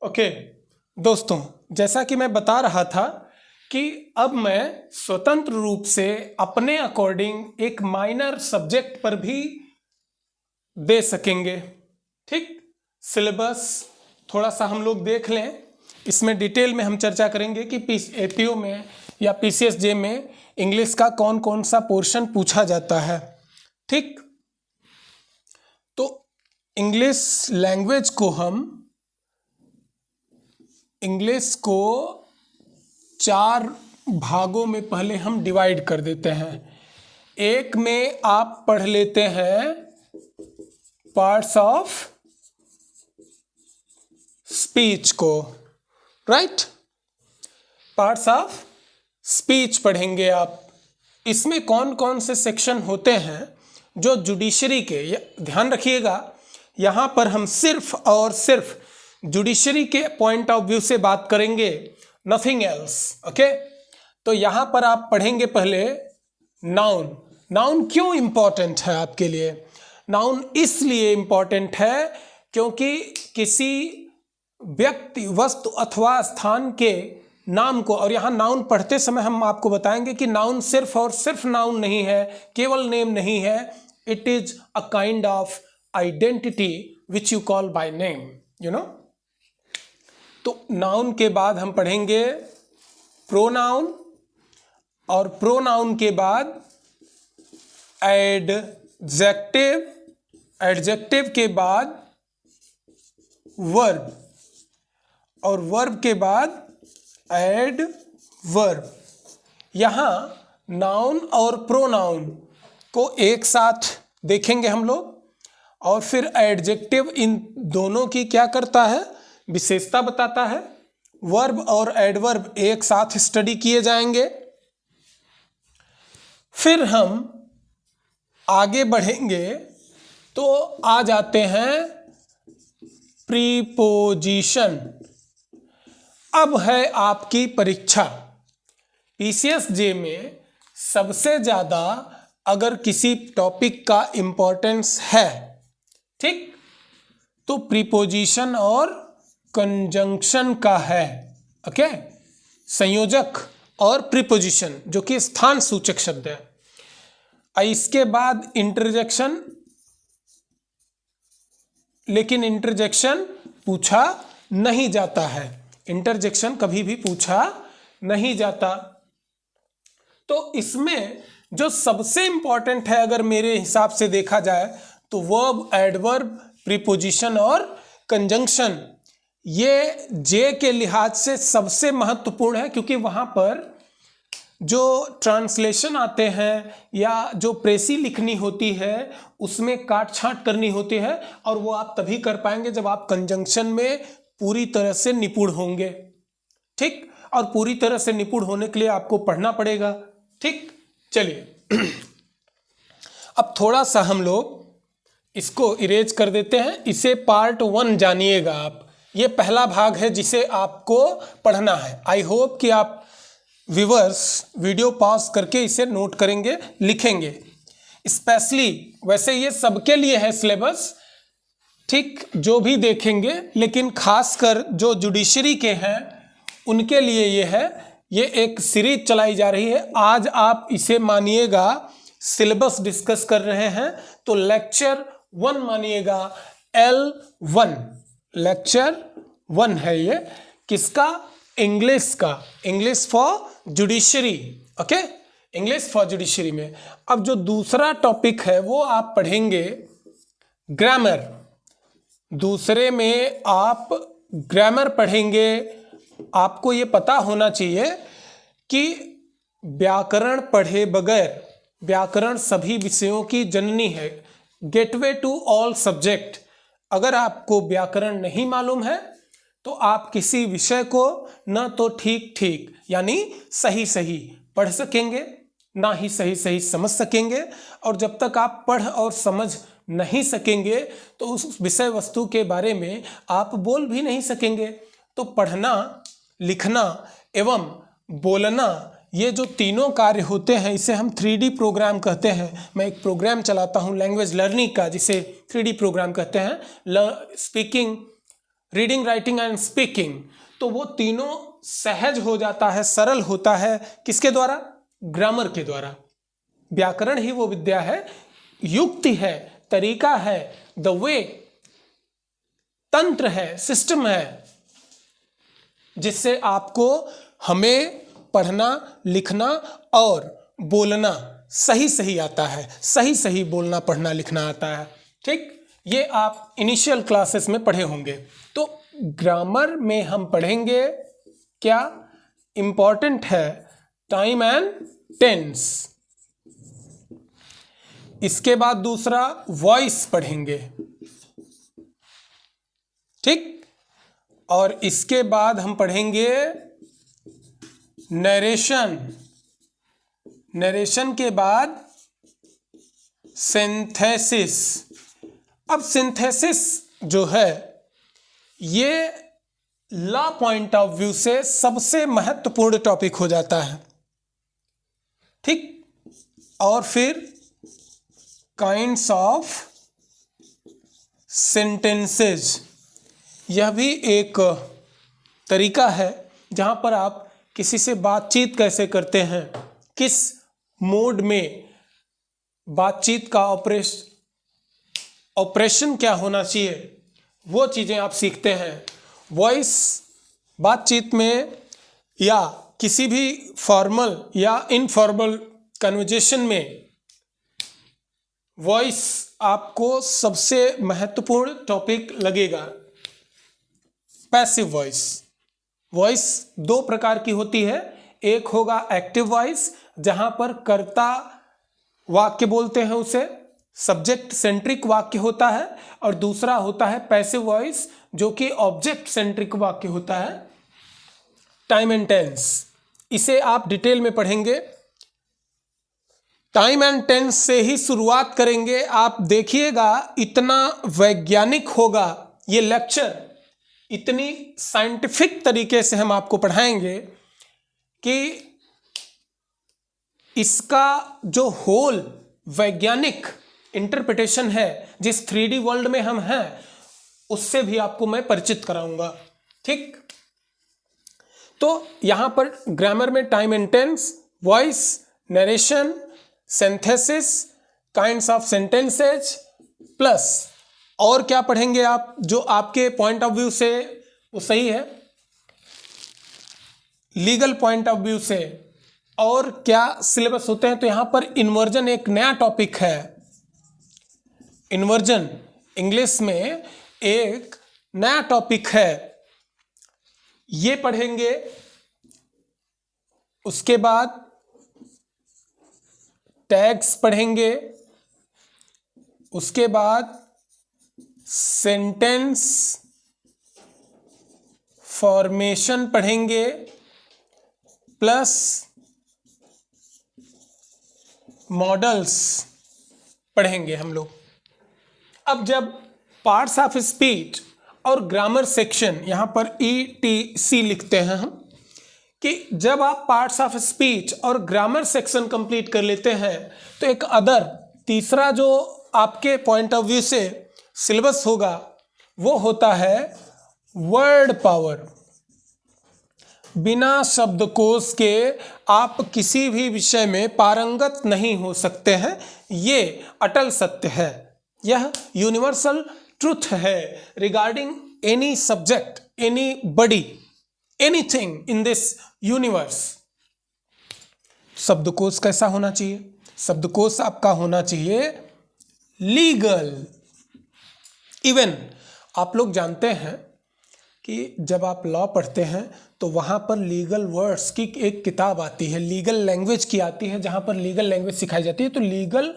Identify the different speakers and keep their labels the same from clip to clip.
Speaker 1: Okay दोस्तों, जैसा कि मैं बता रहा था कि अब मैं स्वतंत्र रूप से अपने अकॉर्डिंग एक माइनर सब्जेक्ट पर भी दे सकेंगे। ठीक, सिलेबस थोड़ा सा हम लोग देख लें, इसमें डिटेल में हम चर्चा करेंगे कि एपीओ में या पीसीएसजे में इंग्लिश का कौन कौन सा पोर्शन पूछा जाता है। ठीक, तो इंग्लिश लैंग्वेज को 4 भागों में पहले हम डिवाइड कर देते हैं। एक में आप पढ़ लेते हैं पार्ट्स ऑफ स्पीच को, राइट। पार्ट्स ऑफ स्पीच पढ़ेंगे आप। इसमें कौन कौन से सेक्शन होते हैं जो जुडिशरी के, ध्यान रखिएगा यहाँ पर हम सिर्फ और सिर्फ जुडिशरी के पॉइंट ऑफ व्यू से बात करेंगे, नथिंग एल्स। ओके, तो यहाँ पर आप पढ़ेंगे पहले नाउन। नाउन क्यों इंपॉर्टेंट है आपके लिए? नाउन इसलिए इंपॉर्टेंट है क्योंकि किसी व्यक्ति, वस्तु अथवा स्थान के नाम को, और यहाँ नाउन पढ़ते समय हम आपको बताएंगे कि नाउन सिर्फ और सिर्फ नाउन नहीं है, केवल नेम नहीं है। It is a kind of identity which you call by name, you know. तो नाउन के बाद हम पढ़ेंगे प्रोनाउन, और प्रोनाउन के बाद एडजेक्टिव, एडजेक्टिव के बाद वर्ब, और वर्ब के बाद एडवर्ब। यहाँ नाउन और प्रोनाउन को एक साथ देखेंगे हम लोग, और फिर एडजेक्टिव इन दोनों की क्या करता है, विशेषता बताता है। वर्ब और एडवर्ब एक साथ स्टडी किए जाएंगे। फिर हम आगे बढ़ेंगे तो आ जाते हैं प्रीपोजिशन। अब है आपकी परीक्षा। पीसीएसजे में सबसे ज़्यादा अगर किसी टॉपिक का इम्पोर्टेंस है, ठीक, तो प्रीपोजिशन और कंजंक्शन का है। ओके, संयोजक और प्रीपोजिशन जो कि स्थान सूचक शब्द है। इसके बाद इंटरजेक्शन, लेकिन इंटरजेक्शन पूछा नहीं जाता है। इंटरजेक्शन कभी भी पूछा नहीं जाता। तो इसमें जो सबसे इंपॉर्टेंट है अगर मेरे हिसाब से देखा जाए तो वर्ब, एडवर्ब, प्रीपोजिशन और कंजंक्शन, ये जे के लिहाज से सबसे महत्वपूर्ण है, क्योंकि वहाँ पर जो ट्रांसलेशन आते हैं या जो प्रेसी लिखनी होती है उसमें काट छांट करनी होती है, और वो आप तभी कर पाएंगे जब आप कंजंक्शन में पूरी तरह से निपुण होंगे। ठीक, और पूरी तरह से निपुण होने के लिए आपको पढ़ना पड़ेगा। ठीक, चलिए अब थोड़ा सा हम लोग इसको इरेज कर देते हैं। इसे पार्ट 1 जानिएगा आप। ये पहला भाग है जिसे आपको पढ़ना है। आई होप कि आप व्यूअर्स वीडियो पॉज करके इसे नोट करेंगे, लिखेंगे। स्पेशली वैसे ये सबके लिए है सिलेबस, ठीक, जो भी देखेंगे, लेकिन खासकर जो जुडिशरी के हैं उनके लिए ये है। ये एक सीरीज चलाई जा रही है। आज आप इसे मानिएगा सिलेबस डिस्कस कर रहे हैं तो लेक्चर 1 मानिएगा, L1 लेक्चर 1 है ये। किसका? इंग्लिश का, English for judiciary. Okay, English for judiciary में अब जो दूसरा टॉपिक है वो आप पढ़ेंगे ग्रामर। दूसरे में आप ग्रामर पढ़ेंगे। आपको ये पता होना चाहिए कि व्याकरण पढ़े बगैर, व्याकरण सभी विषयों की जननी है, गेटवे टू ऑल सब्जेक्ट। अगर आपको व्याकरण नहीं मालूम है तो आप किसी विषय को न तो ठीक ठीक यानी सही सही पढ़ सकेंगे, ना ही सही सही समझ सकेंगे। और जब तक आप पढ़ और समझ नहीं सकेंगे तो उस विषय वस्तु के बारे में आप बोल भी नहीं सकेंगे। तो पढ़ना, लिखना एवं बोलना, ये जो तीनों कार्य होते हैं इसे हम 3D प्रोग्राम कहते हैं। मैं एक प्रोग्राम चलाता हूँ लैंग्वेज लर्निंग का जिसे 3D प्रोग्राम कहते हैं। Speaking, reading, writing and speaking, तो वो तीनों सहज हो जाता है, सरल होता है किसके द्वारा? ग्रामर के द्वारा। व्याकरण ही वो विद्या है, युक्ति है, तरीका है, द वे, तंत्र है, सिस्टम है, जिससे आपको हमें पढ़ना, लिखना और बोलना सही सही आता है, सही सही बोलना, पढ़ना, लिखना आता है। ठीक, ये आप इनिशियल क्लासेस में पढ़े होंगे। तो ग्रामर में हम पढ़ेंगे क्या? इंपॉर्टेंट है टाइम एंड टेंस। इसके बाद दूसरा वॉइस पढ़ेंगे, ठीक, और इसके बाद हम पढ़ेंगे नरेशन, नरेशन के बाद सिंथेसिस। अब सिंथेसिस जो है ये लॉ पॉइंट ऑफ व्यू से सबसे महत्वपूर्ण टॉपिक हो जाता है, ठीक। और फिर काइंड्स ऑफ सेंटेंसेज, यह भी एक तरीका है जहां पर आप किसी से बातचीत कैसे करते हैं, किस मोड में बातचीत का ऑपरेशन क्या होना चाहिए, वो चीज़ें आप सीखते हैं। वॉइस बातचीत में या किसी भी फॉर्मल या इनफॉर्मल कन्वर्जेशन में वॉइस आपको सबसे महत्वपूर्ण टॉपिक लगेगा। पैसिव वॉइस, वॉइस दो प्रकार की होती है, एक होगा एक्टिव वॉइस जहां पर कर्ता वाक्य बोलते हैं, उसे सब्जेक्ट सेंट्रिक वाक्य होता है, और दूसरा होता है पैसिव वॉइस जो कि ऑब्जेक्ट सेंट्रिक वाक्य होता है। टाइम एंड टेंस, इसे आप डिटेल में पढ़ेंगे। टाइम एंड टेंस से ही शुरुआत करेंगे। आप देखिएगा इतना वैज्ञानिक होगा ये लेक्चर, इतनी साइंटिफिक तरीके से हम आपको पढ़ाएंगे कि इसका जो होल वैज्ञानिक इंटरप्रिटेशन है, जिस 3D वर्ल्ड में हम हैं, उससे भी आपको मैं परिचित कराऊंगा, ठीक। तो यहां पर ग्रामर में time and tense, voice, narration, synthesis, kinds of sentences, plus और क्या पढ़ेंगे आप जो आपके पॉइंट ऑफ व्यू से वो सही है, लीगल पॉइंट ऑफ व्यू से, और क्या सिलेबस होते हैं। तो यहां पर इन्वर्जन एक नया टॉपिक है। इन्वर्जन इंग्लिश में एक नया टॉपिक है, ये पढ़ेंगे। उसके बाद टैग्स पढ़ेंगे, उसके बाद सेंटेंस फॉर्मेशन पढ़ेंगे, प्लस मॉडल्स पढ़ेंगे हम लोग। अब जब पार्ट्स ऑफ स्पीच और ग्रामर सेक्शन, यहां पर ETC लिखते हैं हम, कि जब आप पार्ट्स ऑफ स्पीच और ग्रामर सेक्शन कंप्लीट कर लेते हैं तो एक अदर तीसरा जो आपके पॉइंट ऑफ व्यू से सिलेबस होगा वो होता है वर्ड पावर। बिना शब्दकोश के आप किसी भी विषय में पारंगत नहीं हो सकते हैं, ये अटल सत्य है, यह यूनिवर्सल ट्रुथ है regarding any subject, any buddy, anything in this universe. शब्दकोश कैसा होना चाहिए? शब्दकोश आपका होना चाहिए लीगल। इवन आप लोग जानते हैं कि जब आप लॉ पढ़ते हैं तो वहाँ पर लीगल वर्ड्स की एक किताब आती है, लीगल लैंग्वेज की आती है, जहाँ पर लीगल लैंग्वेज सिखाई जाती है। तो लीगल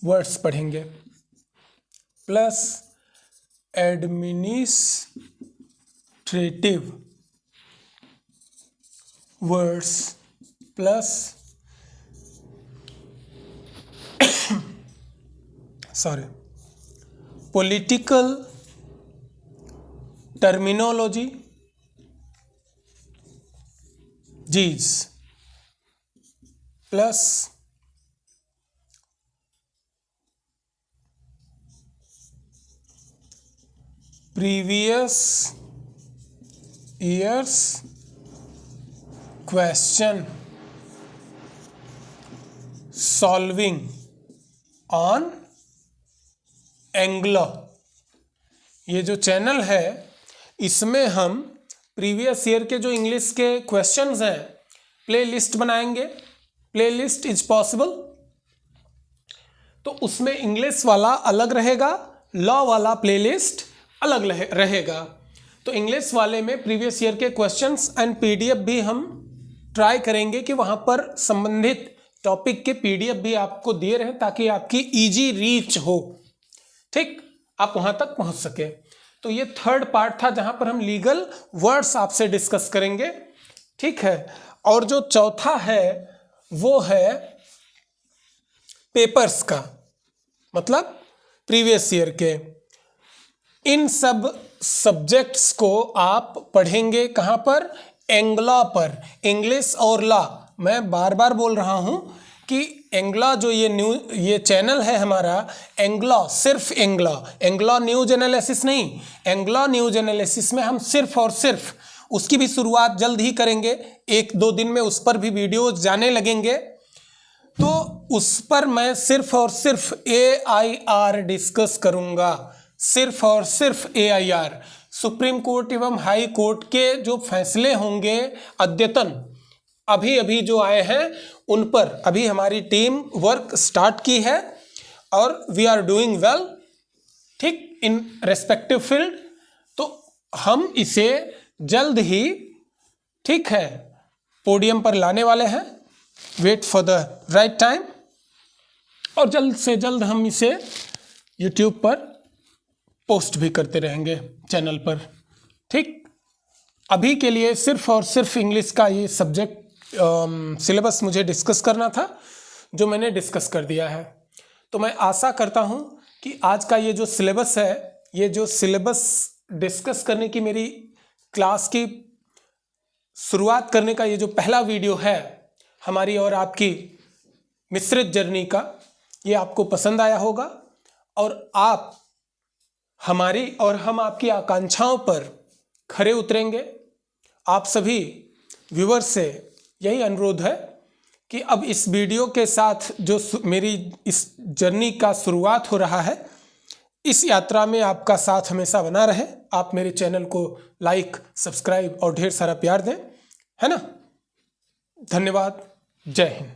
Speaker 1: वर्ड्स पढ़ेंगे, plus administrative words, plus political terminologies, plus previous years question solving on Anglo. ये जो चैनल है इसमें हम प्रीवियस ईयर के जो इंग्लिश के क्वेश्चंस हैं प्ले लिस्ट बनाएंगे। Play list is possible. तो उसमें इंग्लिश वाला अलग रहेगा, लॉ वाला प्ले लिस्ट अलग रहेगा। तो इंग्लिश वाले में प्रीवियस ईयर के क्वेश्चंस एंड पीडीएफ भी हम ट्राई करेंगे कि वहाँ पर संबंधित टॉपिक के पीडीएफ भी आपको दिए रहे ताकि आपकी इजी रीच हो, ठीक, आप वहाँ तक पहुँच सके। तो ये थर्ड पार्ट था जहाँ पर हम लीगल वर्ड्स आपसे डिस्कस करेंगे, ठीक है। और जो चौथा है वो है पेपर्स का, मतलब प्रीवियस ईयर के। इन सब सब्जेक्ट्स को आप पढ़ेंगे कहाँ पर? एंग्ला पर, इंग्लिश और लॉ। मैं बार बार बोल रहा हूँ कि एंग्ला जो ये चैनल है हमारा, एंग्ला, सिर्फ एंग्ला न्यूज एनालिसिस नहीं, एंग्ला न्यूज एनालिसिस में हम सिर्फ और सिर्फ, उसकी भी शुरुआत जल्द ही करेंगे, 1-2 दिन में उस पर भी वीडियोज जाने लगेंगे। तो उस पर मैं सिर्फ और सिर्फ AIR डिस्कस करूंगा, सिर्फ और सिर्फ AIR, सुप्रीम कोर्ट एवं हाई कोर्ट के जो फैसले होंगे अद्यतन अभी अभी जो आए हैं उन पर अभी हमारी टीम वर्क स्टार्ट की है और वी आर डूइंग वेल, ठीक, इन रेस्पेक्टिव फील्ड। तो हम इसे जल्द ही, ठीक है, पोडियम पर लाने वाले हैं। Wait for the right time. और जल्द से जल्द हम इसे यूट्यूब पर पोस्ट भी करते रहेंगे चैनल पर, ठीक। अभी के लिए सिर्फ और सिर्फ इंग्लिश का ये सब्जेक्ट सिलेबस मुझे डिस्कस करना था, जो मैंने डिस्कस कर दिया है। तो मैं आशा करता हूँ कि आज का ये जो सिलेबस है, ये जो सिलेबस डिस्कस करने की मेरी क्लास की शुरुआत करने का ये जो पहला वीडियो है हमारी और आपकी मिश्रित जर्नी का, ये आपको पसंद आया होगा और आप हमारी और हम आपकी आकांक्षाओं पर खरे उतरेंगे। आप सभी व्यूअर्स से यही अनुरोध है कि अब इस वीडियो के साथ जो मेरी इस जर्नी का शुरुआत हो रहा है, इस यात्रा में आपका साथ हमेशा बना रहे। आप मेरे चैनल को लाइक, सब्सक्राइब और ढेर सारा प्यार दें, है ना। धन्यवाद। जय हिंद।